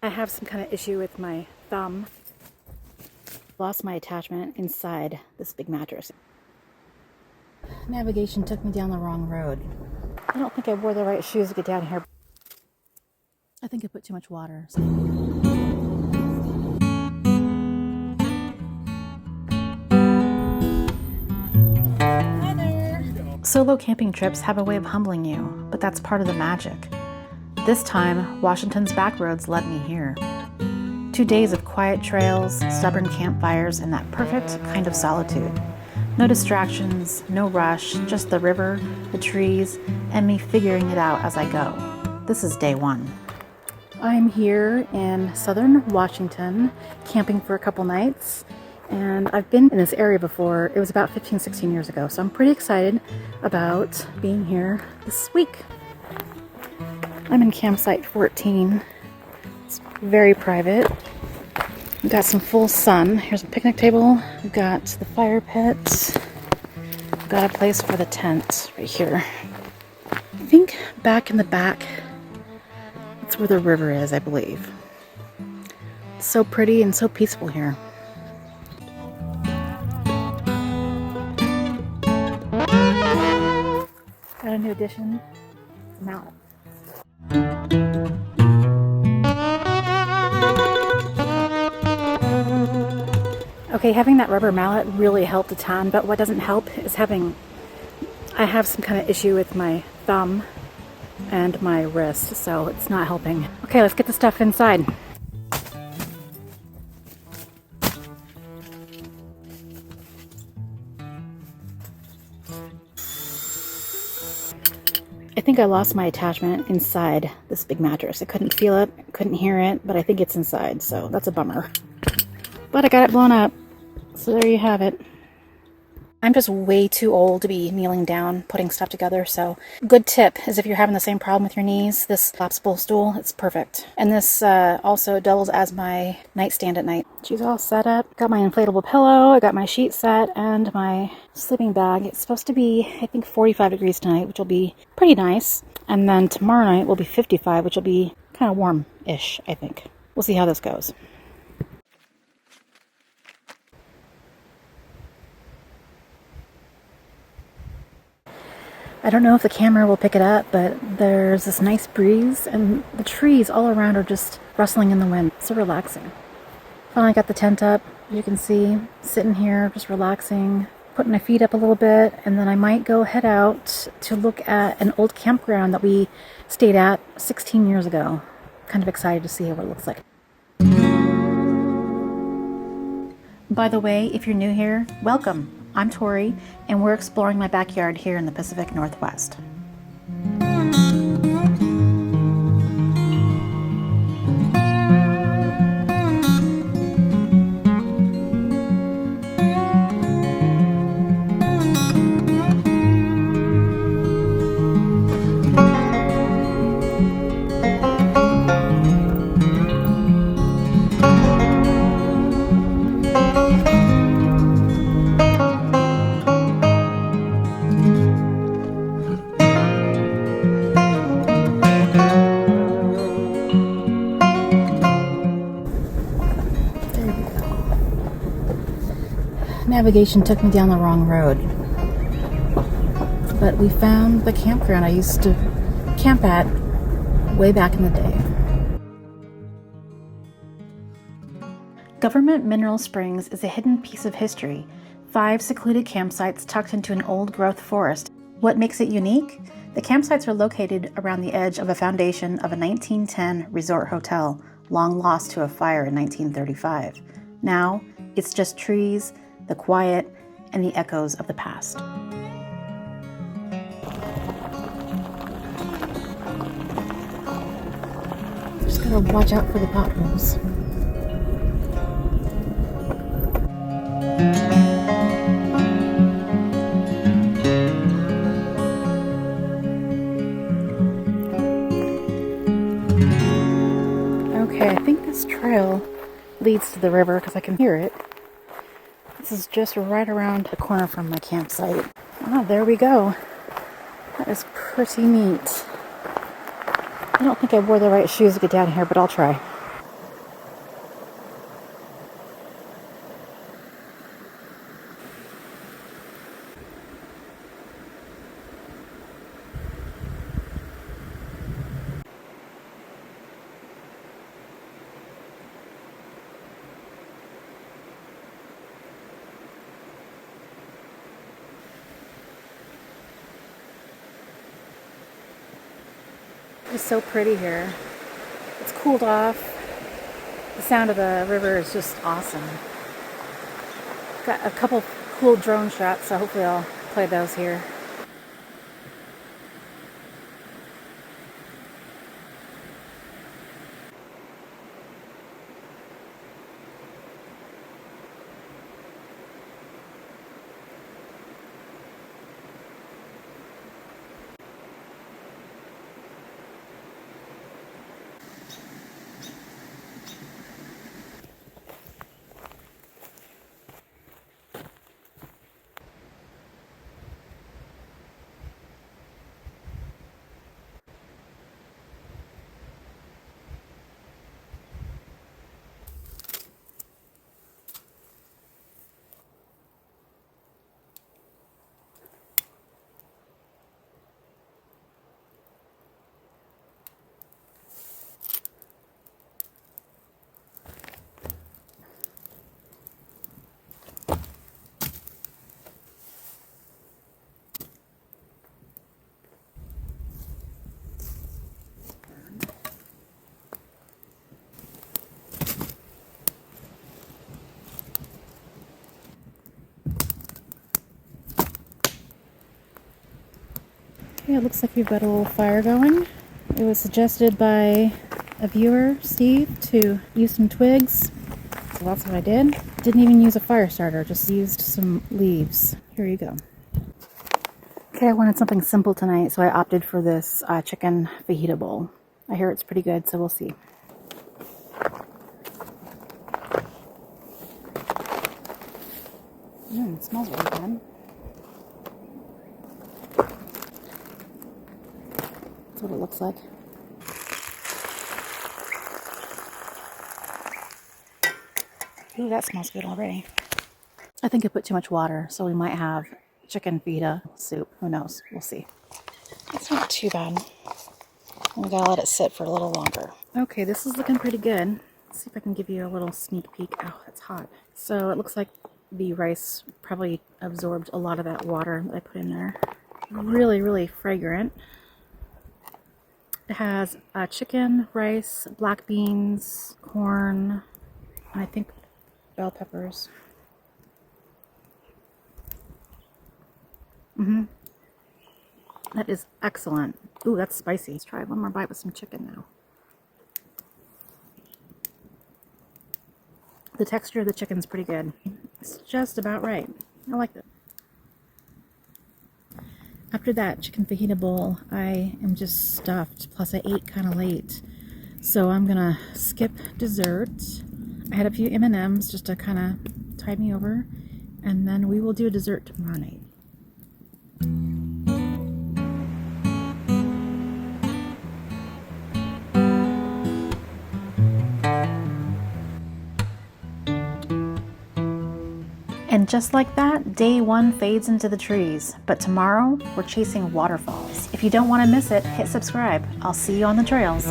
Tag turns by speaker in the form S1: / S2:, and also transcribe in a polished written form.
S1: I have some kind of issue with my thumb. Lost my attachment inside this big mattress. Navigation took me down the wrong road. I don't think I wore the right shoes to get down here. I think I put too much water. Hi there. Solo camping trips have a way of humbling you, but that's part of the magic. This time, Washington's back roads led me here. 2 days of quiet trails, stubborn campfires, and that perfect kind of solitude. No distractions, no rush, just the river, the trees, and me figuring it out as I go. This is day one. I'm here in southern Washington, camping for a couple nights, and I've been in this area before. It was about 15, 16 years ago, so I'm pretty excited about being here this week. I'm in campsite 14. It's very private. We've got some full sun. Here's a picnic table. We've got the fire pit. We've got a place for the tent right here. I think back in the back, that's where the river is, I believe. It's so pretty and so peaceful here. Got a new addition, mallet. Okay, having that rubber mallet really helped a ton, but what doesn't help is I have some kind of issue with my thumb and my wrist, so it's not helping. Okay, let's get the stuff inside. I think I lost my attachment inside this big mattress. I couldn't feel it, couldn't hear it, but I think it's inside, so that's a bummer. But I got it blown up, so there you have it. I'm just way too old to be kneeling down, putting stuff together, so good tip is if you're having the same problem with your knees, this collapsible stool, it's perfect. And this also doubles as my nightstand at night. She's all set up. Got my inflatable pillow, I got my sheet set, and my sleeping bag. It's supposed to be, I think, 45 degrees tonight, which will be pretty nice. And then tomorrow night will be 55, which will be kind of warm-ish, I think. We'll see how this goes. I don't know if the camera will pick it up, but there's this nice breeze and the trees all around are just rustling in the wind. So relaxing. Finally got the tent up. You can see, sitting here, just relaxing, putting my feet up a little bit, and then I might go head out to look at an old campground that we stayed at 16 years ago. Kind of excited to see what it looks like. By the way, if you're new here, welcome. I'm Tori, and we're exploring my backyard here in the Pacific Northwest. Navigation took me down the wrong road, but we found the campground I used to camp at way back in the day. Government Mineral Springs is a hidden piece of history. 5 secluded campsites tucked into an old-growth forest. What makes it unique? The campsites are located around the edge of a foundation of a 1910 resort hotel, long lost to a fire in 1935. Now, it's just trees, the quiet, and the echoes of the past. Just gotta watch out for the potholes. Okay, I think this trail leads to the river because I can hear it. This is just right around the corner from my campsite. Oh, there we go. That is pretty neat. I don't think I wore the right shoes to get down here, but I'll try. Just so pretty here. It's cooled off. The sound of the river is just awesome. Got a couple cool drone shots, so hopefully I'll play those here. Okay, it looks like we've got a little fire going. It was suggested by a viewer, Steve, to use some twigs. So that's what I did. Didn't even use a fire starter, just used some leaves. Here you go. Okay, I wanted something simple tonight, so I opted for this chicken fajita bowl. I hear it's pretty good, so we'll see. It smells really good. That's what it looks like. Ooh, that smells good already. I think I put too much water, so we might have chicken fajita soup. Who knows? We'll see. It's not too bad. We gotta let it sit for a little longer. Okay, this is looking pretty good. Let's see if I can give you a little sneak peek. Oh, it's hot. So it looks like the rice probably absorbed a lot of that water that I put in there. Really, really fragrant. It has chicken, rice, black beans, corn, and I think bell peppers. That is excellent. Ooh, that's spicy. Let's try one more bite with some chicken now. The texture of the chicken's pretty good. It's just about right. I like it. After that chicken fajita bowl, I am just stuffed. Plus I ate kind of late. So I'm gonna skip dessert. I had a few M&Ms just to kind of tide me over. And then we will do a dessert tomorrow night. And just like that, day one fades into the trees. But tomorrow, we're chasing waterfalls. If you don't want to miss it, hit subscribe. I'll see you on the trails.